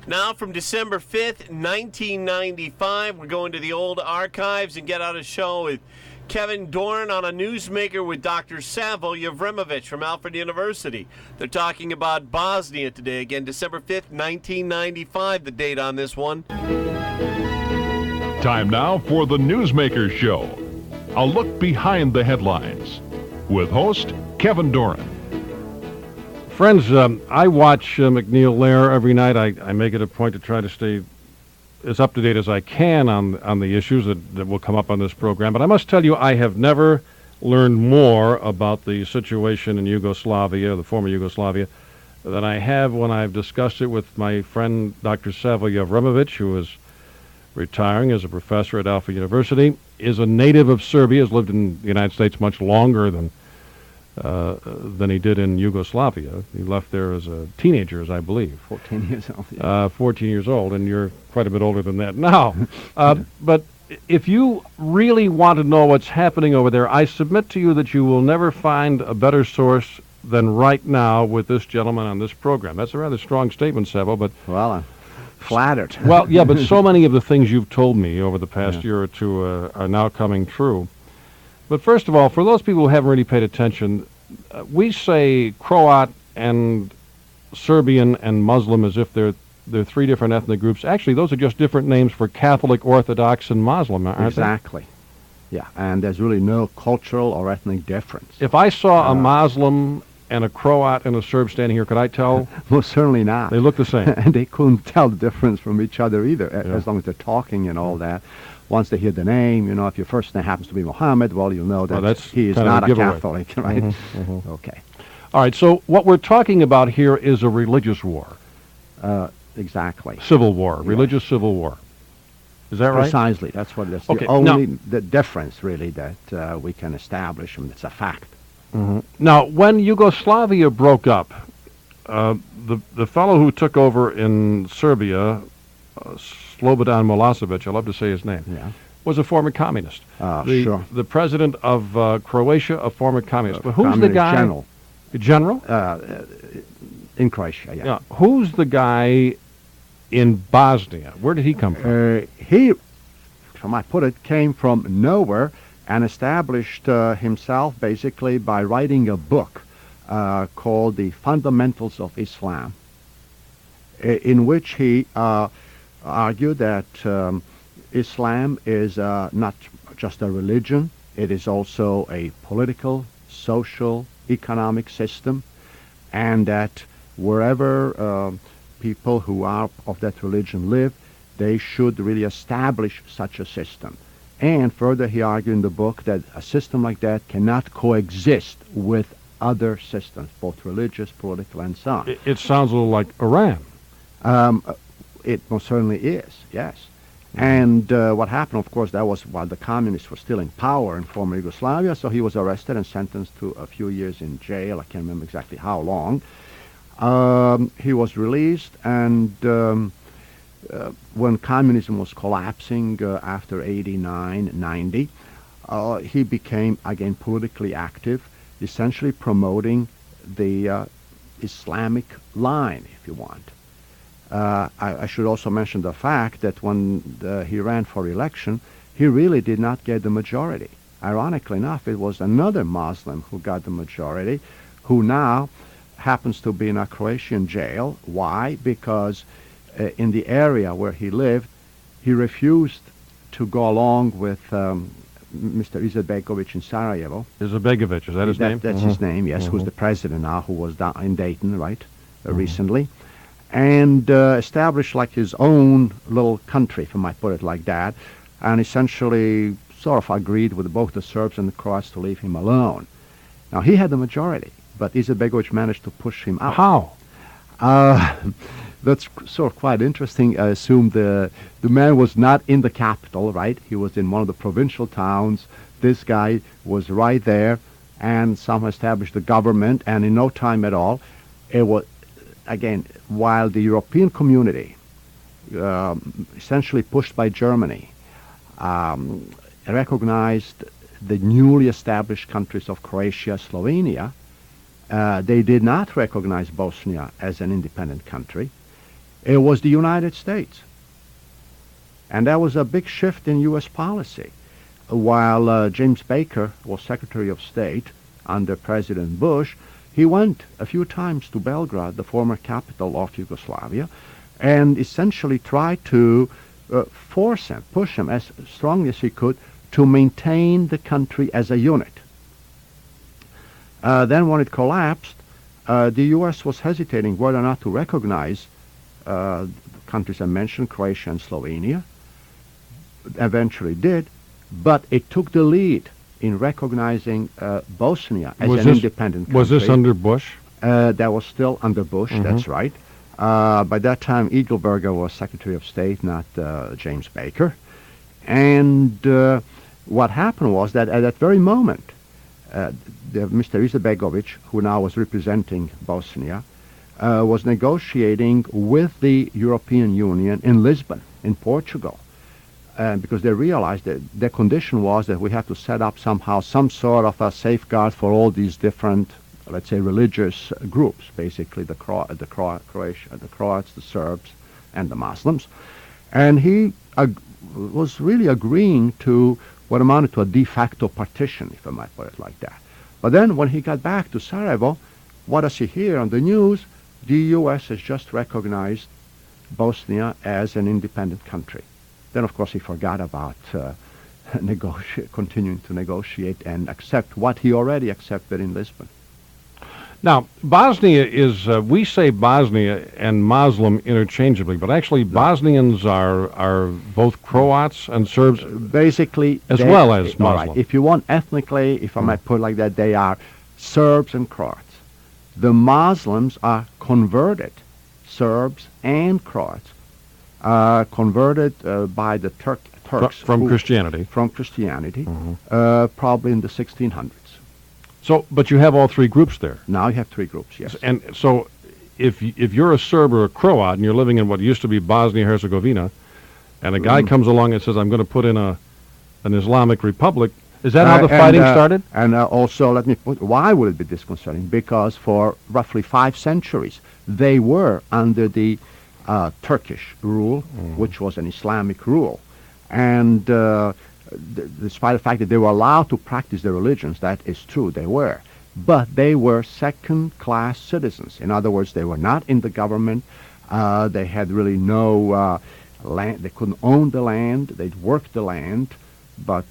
Now from December 5th, 1995, we're going to the old archives and get out a show with Kevin Doran on a Newsmaker with Dr. Savo Jevremovic from Alfred University. They're talking about Bosnia today. Again, December 5th, 1995, the date on this one. Time now for the Newsmaker Show. A look behind the headlines with host Kevin Doran. Friends, I watch McNeil Lehrer every night. I make it a point to try to stay as up to date as I can on the issues that will come up on this program. But I must tell you, I have never learned more about the situation in Yugoslavia, the former Yugoslavia, than I have when I've discussed it with my friend Dr. Savo Jevremovic, who is retiring as a professor at Alfred University, is a native of Serbia, has lived in the United States much longer than he did in Yugoslavia. He left there as a teenager, as I believe. 14 years old. Yeah. 14 years old, and you're quite a bit older than that now. But if you really want to know what's happening over there, I submit to you that you will never find a better source than right now with this gentleman on this program. That's a rather strong statement, Savo, but... Well, I'm flattered. Well, yeah, but so many of the things you've told me over the past year or two are now coming true. But first of all, for those people who haven't really paid attention, we say Croat and Serbian and Muslim as if they're three different ethnic groups. Actually, those are just different names for Catholic, Orthodox, and Muslim, aren't Exactly. Yeah, and there's really no cultural or ethnic difference. they? If I saw a Muslim and a Croat and a Serb standing here, could I tell? Most certainly not. They look the same. And they couldn't tell the difference from each other either, as long as they're talking and all that. Once they hear the name, if your first name happens to be Mohammed, well, you'll know that he is not a Catholic, right? Okay. All right, so what we're talking about here is a religious war. Exactly. Civil war, religious civil war. Is that right? Precisely. That's what it is. Okay, The only the difference, really, that we can establish, and it's a fact. Now, when Yugoslavia broke up, the fellow who took over in Serbia, Slobodan Milosevic, I love to say his name, was a former communist. Sure. The president of Croatia, a former communist. But who's the Communist guy? General. General? In Croatia, yeah. Who's the guy in Bosnia? Where did he come from? He, from I put it, came from nowhere and established himself basically by writing a book called The Fundamentals of Islam, in which he argued that Islam is not just a religion, it is also a political, social, economic system, and that wherever people who are of that religion live, they should really establish such a system. And further, he argued in the book that a system like that cannot coexist with other systems, both religious, political, and so on. It sounds a little like Iran. It most certainly is, yes. And what happened, of course, that was while the communists were still in power in former Yugoslavia, so he was arrested and sentenced to a few years in jail. I can't remember exactly how long. He was released, and when communism was collapsing after 89, 90, he became, again, politically active, essentially promoting the Islamic line, if you want. I should also mention the fact that when he ran for election, he really did not get the majority. Ironically enough, it was another Muslim who got the majority, who now happens to be in a Croatian jail. Why? Because in the area where he lived, he refused to go along with Mr. Izetbegovic in Sarajevo. Izetbegovic, is that his name? That's his name, yes, who's the president now, who was down in Dayton, right, recently, and established like his own little country, if I might put it like that, and essentially sort of agreed with both the Serbs and the Croats to leave him alone. Now, he had the majority, but Izetbegovic managed to push him out. How? That's sort of quite interesting. I assume the man was not in the capital, right? He was in one of the provincial towns. This guy was right there and somehow established the government, and in no time at all, it was, again, while the European community, essentially pushed by Germany, recognized the newly established countries of Croatia, Slovenia, they did not recognize Bosnia as an independent country. It was the United States. And that was a big shift in U.S. policy. While James Baker was Secretary of State under President Bush, he went a few times to Belgrade, the former capital of Yugoslavia, and essentially tried to force him, push him as strongly as he could to maintain the country as a unit. Then when it collapsed, the U.S. was hesitating whether or not to recognize the countries I mentioned, Croatia and Slovenia. Eventually did, but it took the lead in recognizing Bosnia as an independent country. Was this under Bush? That was still under Bush, that's right. By that time, Eagleberger was Secretary of State, not James Baker. And what happened was that at that very moment, Mr. Izetbegovic, who now was representing Bosnia, was negotiating with the European Union in Lisbon, in Portugal. Because they realized that their condition was that we have to set up somehow some sort of a safeguard for all these different, let's say, religious groups, basically the Croats, the Serbs, and the Muslims. And he was really agreeing to what amounted to a de facto partition, if I might put it like that. But then when he got back to Sarajevo, what does he hear on the news? The U.S. has just recognized Bosnia as an independent country. Then, of course, he forgot about continuing to negotiate and accept what he already accepted in Lisbon. Now, Bosnia is, we say Bosnia and Muslim interchangeably, but actually Bosnians are both Croats and Serbs, basically, as well as Muslim. All right. If you want ethnically, if I might put it like that, they are Serbs and Croats. The Muslims are converted Serbs and Croats. Converted by the Turks from Christianity. From Christianity, probably in the 1600s. So, but you have all three groups there. Now you have three groups, yes. And so, if you're a Serb or a Croat and you're living in what used to be Bosnia-Herzegovina, and a guy comes along and says, "I'm going to put in an Islamic republic," is that how the fighting started? And also, let me put, why would it be disconcerting? Because for roughly 5 centuries, they were under the Turkish rule, which was an Islamic rule. And despite the fact that they were allowed to practice their religions, that is true, they were. But they were second-class citizens. In other words, they were not in the government. They had really no land. They couldn't own the land. They'd work the land, but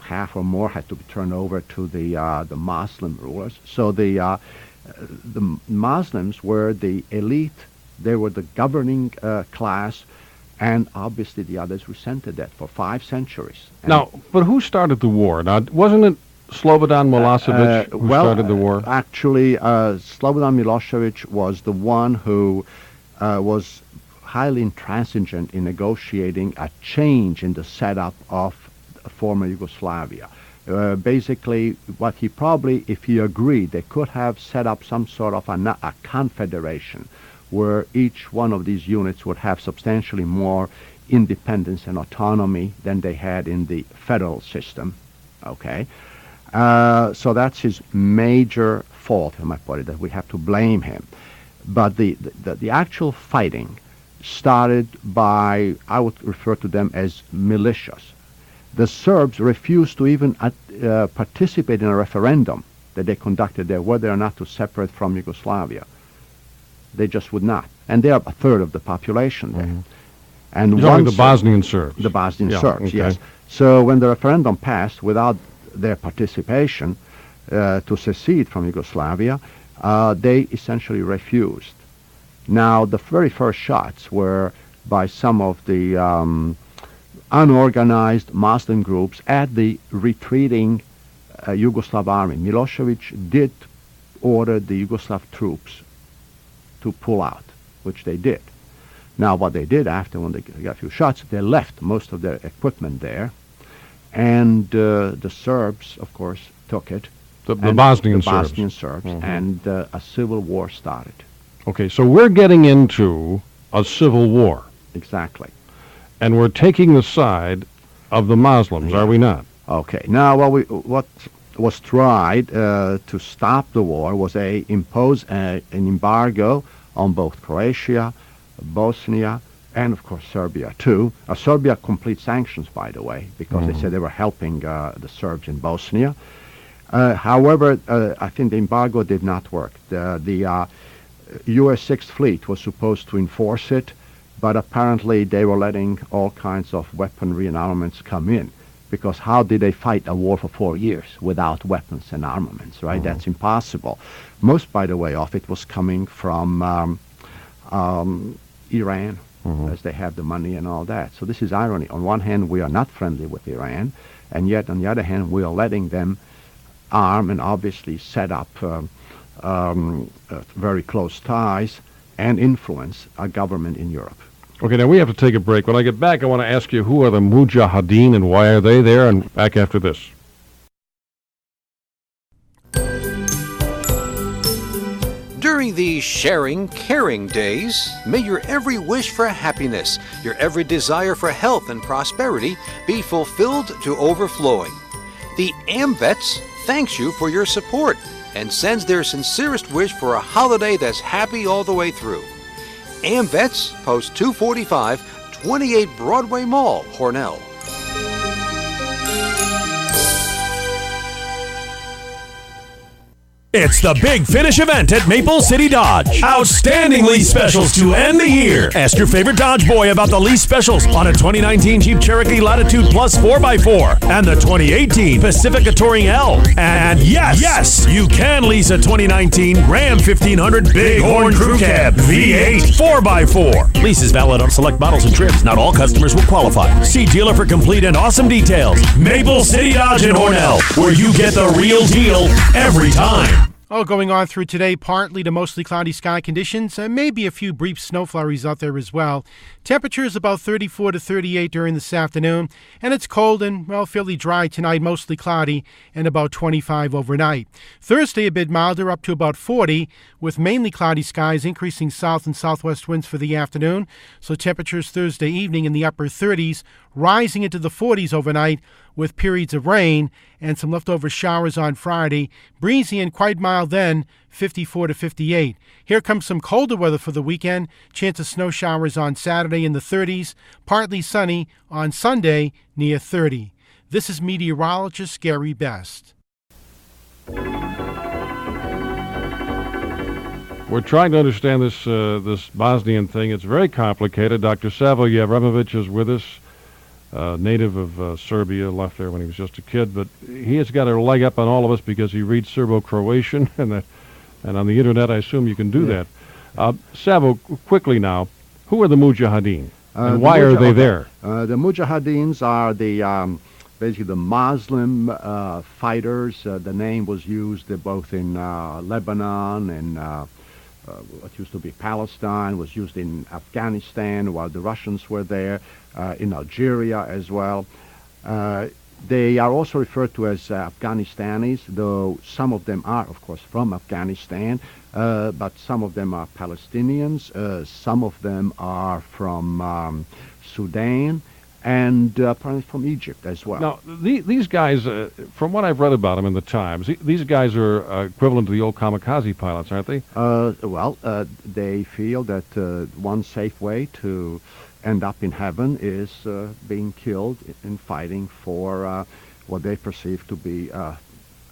half or more had to be turned over to the Muslim rulers. So the Muslims were the elite. They were the governing class, and obviously the others resented that for 5 centuries. And now, but who started the war? Now, wasn't it Slobodan Milosevic who started the war? Actually, Slobodan Milosevic was the one who was highly intransigent in negotiating a change in the setup of former Yugoslavia. Basically, what he probably, if he agreed, they could have set up some sort of a confederation where each one of these units would have substantially more independence and autonomy than they had in the federal system. Okay, so that's his major fault, I might put it, that we have to blame him. But the actual fighting started by, I would refer to them as militias. The Serbs refused to even participate in a referendum that they conducted there, whether or not to separate from Yugoslavia. They just would not. And they are a third of the population there. And you're talking the Bosnian Serbs. The Bosnian Serbs, okay. yes. So when the referendum passed without their participation to secede from Yugoslavia, they essentially refused. Now, the very first shots were by some of the unorganized Muslim groups at the retreating Yugoslav army. Milosevic did order the Yugoslav troops to pull out, which they did. Now, what they did after, when they got a few shots, they left most of their equipment there, and the Serbs, of course, took it. The Bosnian Serbs. Bosnian Serbs, and a civil war started. Okay, so we're getting into a civil war. Exactly. And we're taking the side of the Muslims, are we not? Okay. Now, what was tried to stop the war was impose an embargo on both Croatia, Bosnia, and of course Serbia too. Serbia complete sanctions, by the way, because they said they were helping the Serbs in Bosnia. However, I think the embargo did not work. The U.S. Sixth Fleet was supposed to enforce it, but apparently they were letting all kinds of weaponry and armaments come in. Because how did they fight a war for 4 years without weapons and armaments, right? That's impossible. Most, by the way, of it was coming from Iran, as they have the money and all that. So this is irony. On one hand, we are not friendly with Iran, and yet on the other hand, we are letting them arm and obviously set up very close ties and influence a government in Europe. Okay, now we have to take a break. When I get back, I want to ask you, who are the Mujahideen and why are they there? And back after this. During these sharing, caring days, may your every wish for happiness, your every desire for health and prosperity be fulfilled to overflowing. The AmVets thanks you for your support and sends their sincerest wish for a holiday that's happy all the way through. AmVets, Post 245, 28 Broadway Mall, Hornell. It's the Big Finish event at Maple City Dodge. Outstanding lease specials to end the year. Ask your favorite Dodge boy about the lease specials on a 2019 Jeep Cherokee Latitude Plus 4x4 and the 2018 Pacifica Touring L. And yes, you can lease a 2019 Ram 1500 Bighorn Crew Cab V8 4x4. Lease is valid on select models and trims. Not all customers will qualify. See dealer for complete and awesome details. Maple City Dodge in Hornell, where you get the real deal every time. Going on through today, partly to mostly cloudy sky conditions, maybe a few brief snow flurries out there as well. Temperatures about 34 to 38 during this afternoon, and it's cold and, fairly dry tonight, mostly cloudy, and about 25 overnight. Thursday a bit milder, up to about 40, with mainly cloudy skies, increasing south and southwest winds for the afternoon. So temperatures Thursday evening in the upper 30s, rising into the 40s overnight, with periods of rain and some leftover showers on Friday. Breezy and quite mild then, 54 to 58. Here comes some colder weather for the weekend. Chance of snow showers on Saturday in the 30s. Partly sunny on Sunday, near 30. This is meteorologist Gary Best. We're trying to understand this Bosnian thing. It's very complicated. Dr. Savo Jevremovic is with us. Native of Serbia, left there when he was just a kid, but he has got a leg up on all of us because he reads Serbo-Croatian, and on the internet, I assume you can do that. Savo, quickly now, who are the Mujahideen, and why are they there? The Mujahideens are the basically the Muslim fighters. The name was used both in Lebanon and what used to be Palestine, was used in Afghanistan while the Russians were there, in Algeria as well. They are also referred to as Afghanistanis, though some of them are, of course, from Afghanistan, but some of them are Palestinians, some of them are from Sudan, and apparently from Egypt as well. Now, these guys, from what I've read about them in the Times, these guys are equivalent to the old kamikaze pilots, aren't they? They feel that one safe way to end up in heaven is being killed in fighting for what they perceive to be a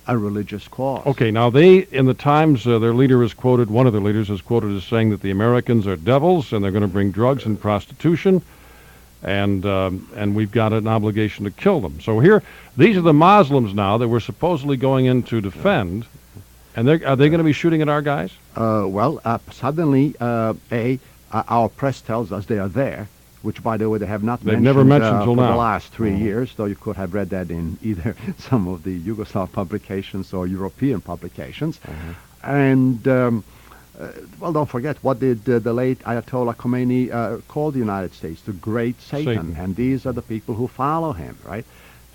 religious cause. Okay, now in the Times, their leader is quoted, one of their leaders is quoted as saying that the Americans are devils and they're going to bring drugs and prostitution. And we've got an obligation to kill them. So here, these are the Muslims now that we're supposedly going in to defend, and are they going to be shooting at our guys? Suddenly, our press tells us they are there, which, by the way, they have not They've never mentioned till for now. the last 3 years, though you could have read that in either some of the Yugoslav publications or European publications. And don't forget, what did the late Ayatollah Khomeini call the United States? The Great Satan. And these are the people who follow him, right?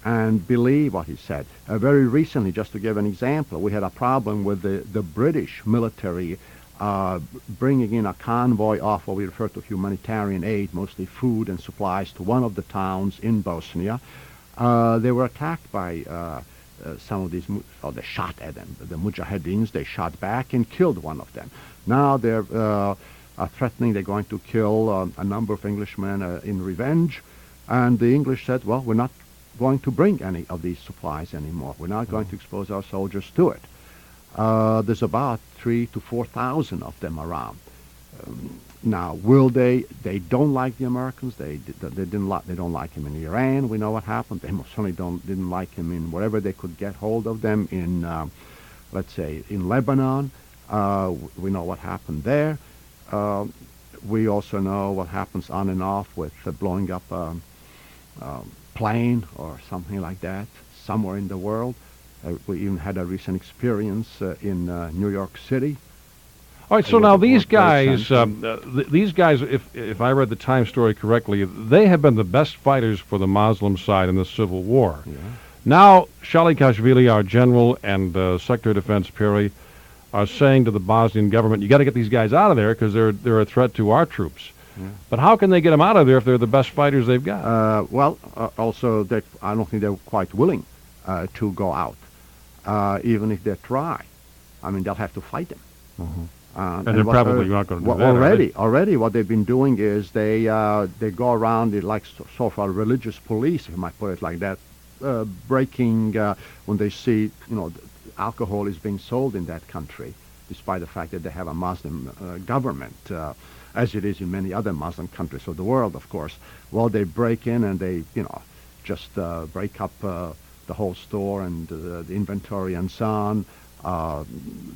And believe what he said. Very recently, just to give an example, we had a problem with the British military bringing in a convoy of what we refer to humanitarian aid, mostly food and supplies, to one of the towns in Bosnia. They were attacked by some of these, they shot at them. The Mujahideens, they shot back and killed one of them. Now they're threatening they're going to kill a number of Englishmen in revenge. And the English said, well, we're not going to bring any of these supplies anymore. We're not going to expose our soldiers to it. There's about 3,000 to 4,000 of them around. Now, will they? They don't like the Americans. They don't like him in Iran. We know what happened. They most certainly didn't like him in wherever they could get hold of them in, let's say, in Lebanon. We know what happened there. We also know what happens on and off with blowing up a plane or something like that somewhere in the world. We even had a recent experience in New York City. All right, so now these guys, if I read the Times story correctly, they have been the best fighters for the Muslim side in the Civil War. Yeah. Now, Shalikashvili, our general, and Secretary of Defense Perry are saying to the Bosnian government, you got to get these guys out of there because they're a threat to our troops. Yeah. But how can they get them out of there if they're the best fighters they've got? Also, I don't think they're quite willing to go out, even if they try. I mean, they'll have to fight them. Mm-hmm. And they're probably not going to do that. Already, what they've been doing is they go around like sort of religious police, if you might put it like that, breaking when they see alcohol is being sold in that country, despite the fact that they have a Muslim government, as it is in many other Muslim countries of the world, of course. Well, they break in and they just break up the whole store and the inventory and so on.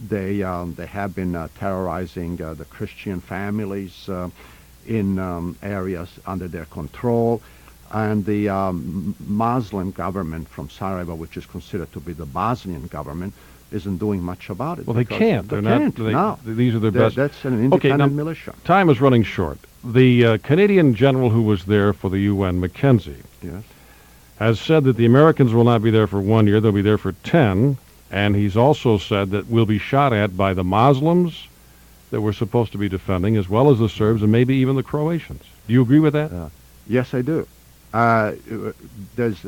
They have been terrorizing the Christian families in areas under their control, and the Muslim government from Sarajevo, which is considered to be the Bosnian government, isn't doing much about it. Well, they can't. They're not. No. These are their best. That's an independent militia. Time is running short. The Canadian general who was there for the UN, Mackenzie, yes, has said that the Americans will not be there for 1 year. They'll be there for 10. And he's also said that we'll be shot at by the Muslims that we're supposed to be defending, as well as the Serbs and maybe even the Croatians. Do you agree with that? Yes, I do. There's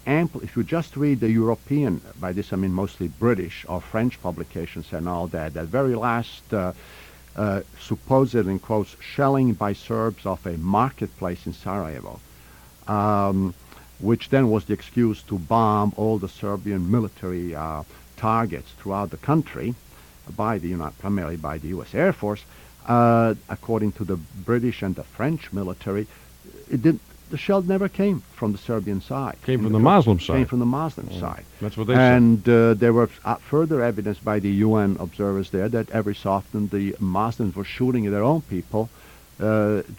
ample, if you just read the European, by this I mean mostly British or French publications and all that, that very last supposed, in quotes, shelling by Serbs of a marketplace in Sarajevo, which then was the excuse to bomb all the Serbian military targets throughout the country primarily by the U.S. Air Force. According to the British and the French military, the shell never came from the Serbian side. Came from the Muslim side. Came from the Muslim side. That's what they said. And there were further evidence by the UN observers there that every so often the Muslims were shooting their own people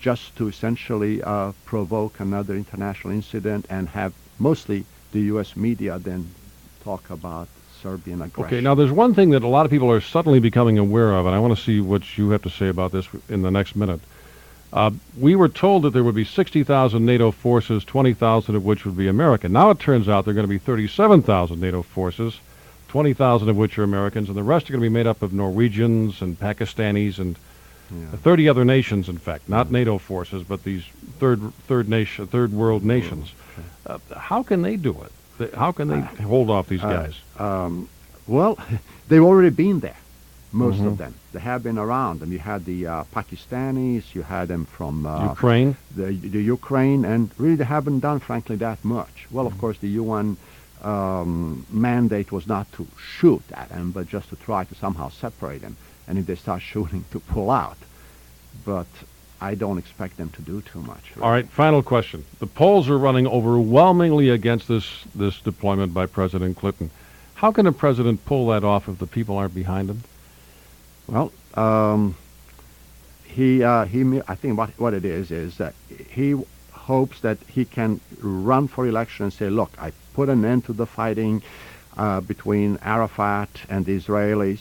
just to essentially provoke another international incident and have mostly the U.S. media then talk about Serbian aggression. Okay, now there's one thing that a lot of people are suddenly becoming aware of, and I want to see what you have to say about this in the next minute. We were told that there would be 60,000 NATO forces, 20,000 of which would be American. Now it turns out there are going to be 37,000 NATO forces, 20,000 of which are Americans, and the rest are going to be made up of Norwegians and Pakistanis and 30 other nations, in fact, not NATO forces, but these third world nations. How can they do it? How can they hold off these guys? Well, they've already been there, most of them. They have been around, and you had the Pakistanis, you had them from Ukraine, the Ukraine, and really they haven't done, frankly, that much. Well, of course, the UN mandate was not to shoot at them, but just to try to somehow separate them, and if they start shooting, to pull out. But I don't expect them to do too much. Really. All right, final question. The polls are running overwhelmingly against this deployment by President Clinton. How can a president pull that off if the people aren't behind him? Well, I think what it is that he hopes that he can run for election and say, look, I put an end to the fighting between Arafat and the Israelis.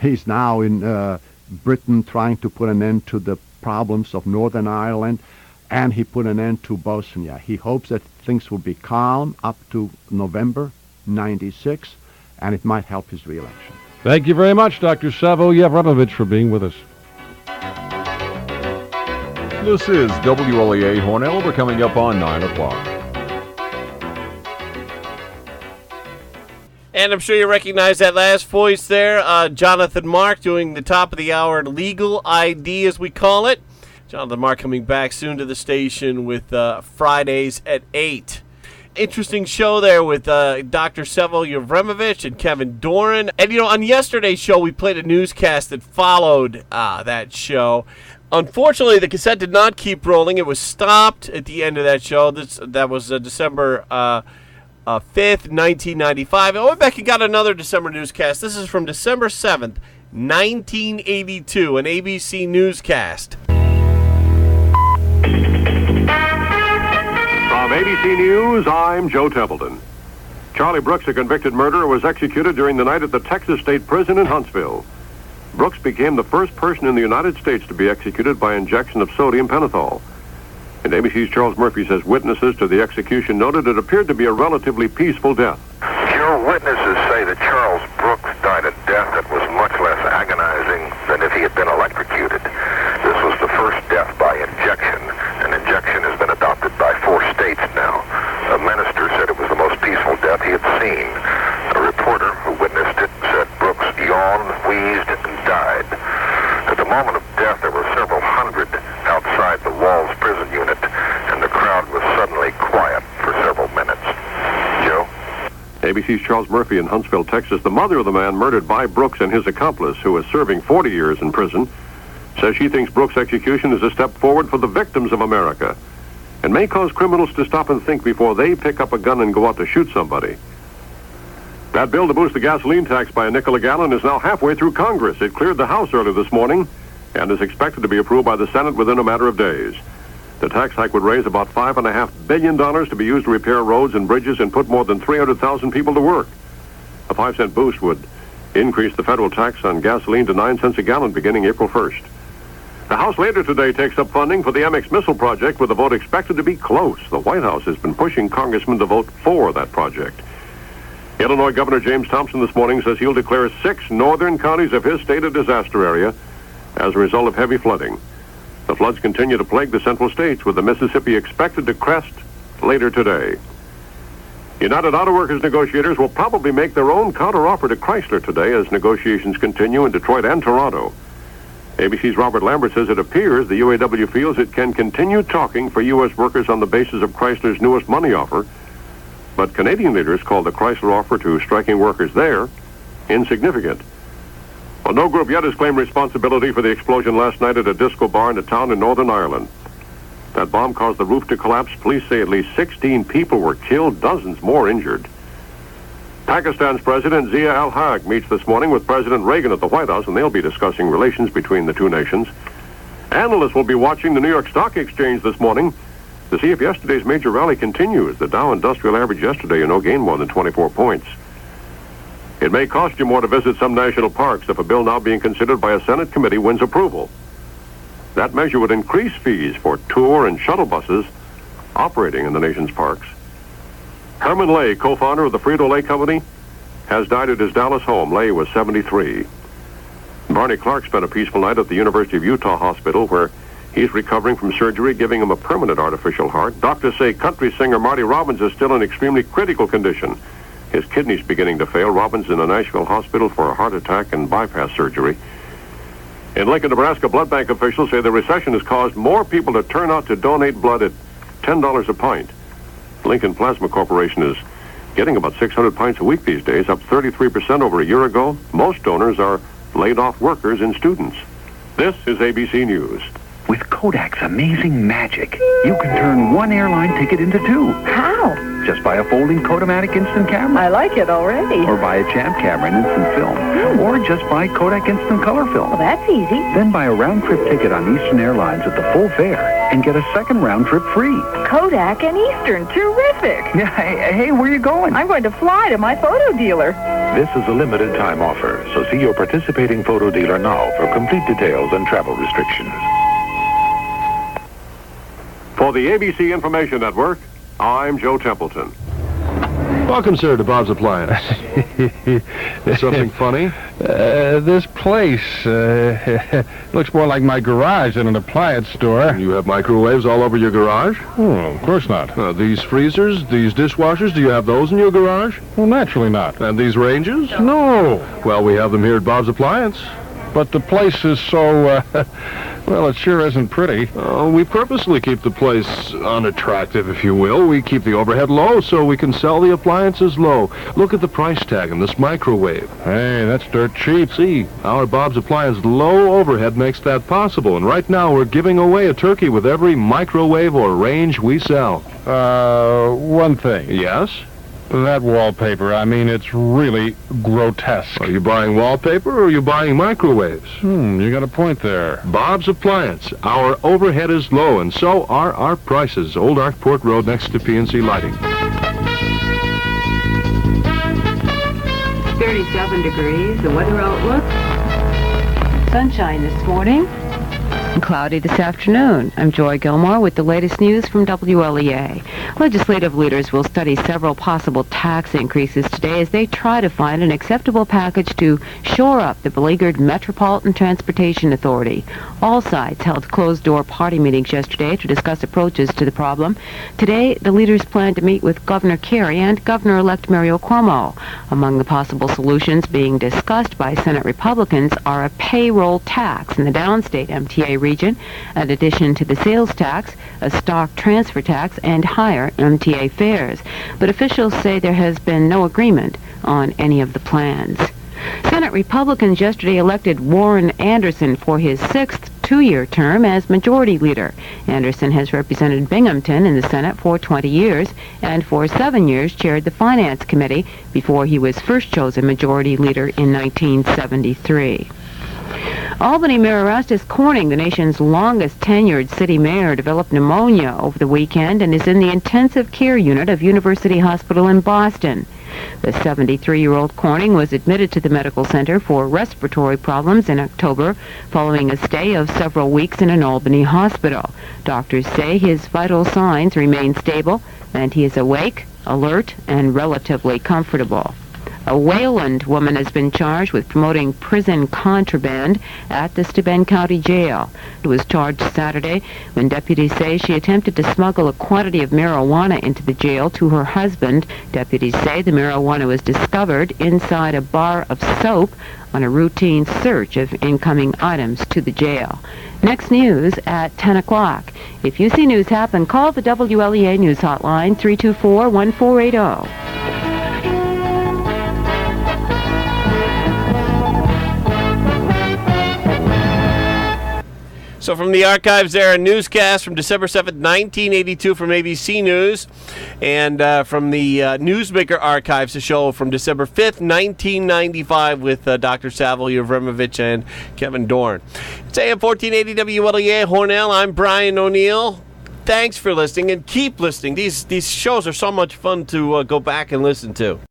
He's now in Britain trying to put an end to the problems of Northern Ireland, and he put an end to Bosnia. He hopes that things will be calm up to November '96, and it might help his re-election. Thank you very much, Dr. Savo Jevremovic, for being with us. This is WLEA Hornell. We're coming up on 9 o'clock. And I'm sure you recognize that last voice there, Jonathan Mark doing the top of the hour legal ID, as we call it. Jonathan Mark coming back soon to the station with Fridays at 8. Interesting show there with Dr. Savo Jevremovic and Kevin Doran. And, on yesterday's show, we played a newscast that followed that show. Unfortunately, the cassette did not keep rolling. It was stopped at the end of that show. That was December 5th, 1995. I went back and got another December newscast. This is from December 7th, 1982, an ABC newscast. From ABC News, I'm Joe Templeton. Charlie Brooks, a convicted murderer, was executed during the night at the Texas State Prison in Huntsville. Brooks became the first person in the United States to be executed by injection of sodium pentothal. And ABC's Charles Murphy says witnesses to the execution noted it appeared to be a relatively peaceful death. Joe, witnesses say that Charles Brooks died a death that was much less agonizing than if he had been electrocuted. This was the first death by injection. An injection has been adopted by 4 states now. A minister said it was the most peaceful death he had seen. A reporter who witnessed it said Brooks yawned, wheezed, and died. At the moment of death, there were several hundred outside the Walls prison unit, and the crowd was suddenly quiet for several minutes. Joe? ABC's Charles Murphy in Huntsville, Texas. The mother of the man murdered by Brooks and his accomplice, who is serving 40 years in prison, says she thinks Brooks' execution is a step forward for the victims of America and may cause criminals to stop and think before they pick up a gun and go out to shoot somebody. That bill to boost the gasoline tax by a nickel a gallon is now halfway through Congress. It cleared the House early this morning and is expected to be approved by the Senate within a matter of days. The tax hike would raise about $5.5 billion to be used to repair roads and bridges and put more than 300,000 people to work. A 5-cent boost would increase the federal tax on gasoline to 9 cents a gallon beginning April 1st. The House later today takes up funding for the MX missile project with the vote expected to be close. The White House has been pushing congressmen to vote for that project. Illinois Governor James Thompson this morning says he'll declare 6 northern counties of his state a disaster area as a result of heavy flooding. The floods continue to plague the central states, with the Mississippi expected to crest later today. United Auto Workers negotiators will probably make their own counteroffer to Chrysler today as negotiations continue in Detroit and Toronto. ABC's Robert Lambert says it appears the UAW feels it can continue talking for U.S. workers on the basis of Chrysler's newest money offer, but Canadian leaders call the Chrysler offer to striking workers there insignificant. Well, no group yet has claimed responsibility for the explosion last night at a disco bar in a town in Northern Ireland. That bomb caused the roof to collapse. Police say at least 16 people were killed, dozens more injured. Pakistan's President Zia al-Haq meets this morning with President Reagan at the White House, and they'll be discussing relations between the two nations. Analysts will be watching the New York Stock Exchange this morning to see if yesterday's major rally continues. The Dow Industrial Average yesterday, gained more than 24 points. It may cost you more to visit some national parks if a bill now being considered by a Senate committee wins approval. That measure would increase fees for tour and shuttle buses operating in the nation's parks. Herman Wlea, co-founder of the Frito-Lay Company, has died at his Dallas home. Wlea was 73. Barney Clark spent a peaceful night at the University of Utah Hospital, where he's recovering from surgery, giving him a permanent artificial heart. Doctors say country singer Marty Robbins is still in extremely critical condition. His kidneys beginning to fail. Robbins in a Nashville hospital for a heart attack and bypass surgery. In Lincoln, Nebraska, blood bank officials say the recession has caused more people to turn out to donate blood at $10 a pint. Lincoln Plasma Corporation is getting about 600 pints a week these days, up 33% over a year ago. Most donors are laid-off workers and students. This is ABC News. With Kodak's amazing magic, you can turn one airline ticket into 2. How? Just by a folding Kodamatic instant camera. I like it already. Or buy a Champ camera and instant film. Or just buy Kodak instant color film. Well, that's easy. Then buy a round-trip ticket on Eastern Airlines at the full fare and get a second round trip free. Kodak and Eastern. Terrific. Yeah, hey, where are you going? I'm going to fly to my photo dealer. This is a limited time offer, so see your participating photo dealer now for complete details and travel restrictions. For the ABC Information Network, I'm Joe Templeton. Welcome, sir, to Bob's Appliance. Something funny? This place looks more like my garage than an appliance store. You have microwaves all over your garage? Oh, of course not. These freezers, these dishwashers, do you have those in your garage? Well, naturally not. And these ranges? No. Well, we have them here at Bob's Appliance. But the place is so, well, it sure isn't pretty. We purposely keep the place unattractive, if you will. We keep the overhead low so we can sell the appliances low. Look at the price tag on this microwave. Hey, that's dirt cheap. See, our Bob's Appliance low overhead makes that possible. And right now we're giving away a turkey with every microwave or range we sell. One thing. Yes? That wallpaper, I mean, it's really grotesque. Are you buying wallpaper or are you buying microwaves? You got a point there. Bob's Appliance. Our overhead is low, and so are our prices. Old Arkport Road next to PNC Lighting. 37 degrees. The weather outlook. Sunshine this morning. And cloudy this afternoon. I'm Joy Gilmore with the latest news from WLEA. Legislative leaders will study several possible tax increases today as they try to find an acceptable package to shore up the beleaguered Metropolitan Transportation Authority. All sides held closed-door party meetings yesterday to discuss approaches to the problem. Today, the leaders plan to meet with Governor Carey and Governor-elect Mario Cuomo. Among the possible solutions being discussed by Senate Republicans are a payroll tax in the downstate MTA region, in addition to the sales tax, a stock transfer tax, and higher MTA fares. But officials say there has been no agreement on any of the plans. Senate Republicans yesterday elected Warren Anderson for his sixth two-year term as Majority Leader. Anderson has represented Binghamton in the Senate for 20 years and for 7 years chaired the Finance Committee before he was first chosen Majority Leader in 1973. Albany Mayor Erastus Corning, the nation's longest tenured city mayor, developed pneumonia over the weekend and is in the intensive care unit of University Hospital in Boston. The 73-year-old Corning was admitted to the medical center for respiratory problems in October, following a stay of several weeks in an Albany hospital. Doctors say his vital signs remain stable and he is awake, alert, and relatively comfortable. A Wayland woman has been charged with promoting prison contraband at the Steuben County Jail. She was charged Saturday when deputies say she attempted to smuggle a quantity of marijuana into the jail to her husband. Deputies say the marijuana was discovered inside a bar of soap on a routine search of incoming items to the jail. Next news at 10 o'clock. If you see news happen, call the WLEA News Hotline, 324-1480. So from the archives there, a newscast from December 7th, 1982 from ABC News. And from the Newsmaker archives, a show from December 5th, 1995 with Dr. Savo Jevremovic and Kevin Doran. It's AM 1480 WLEA Hornell. I'm Brian O'Neill. Thanks for listening and keep listening. These shows are so much fun to go back and listen to.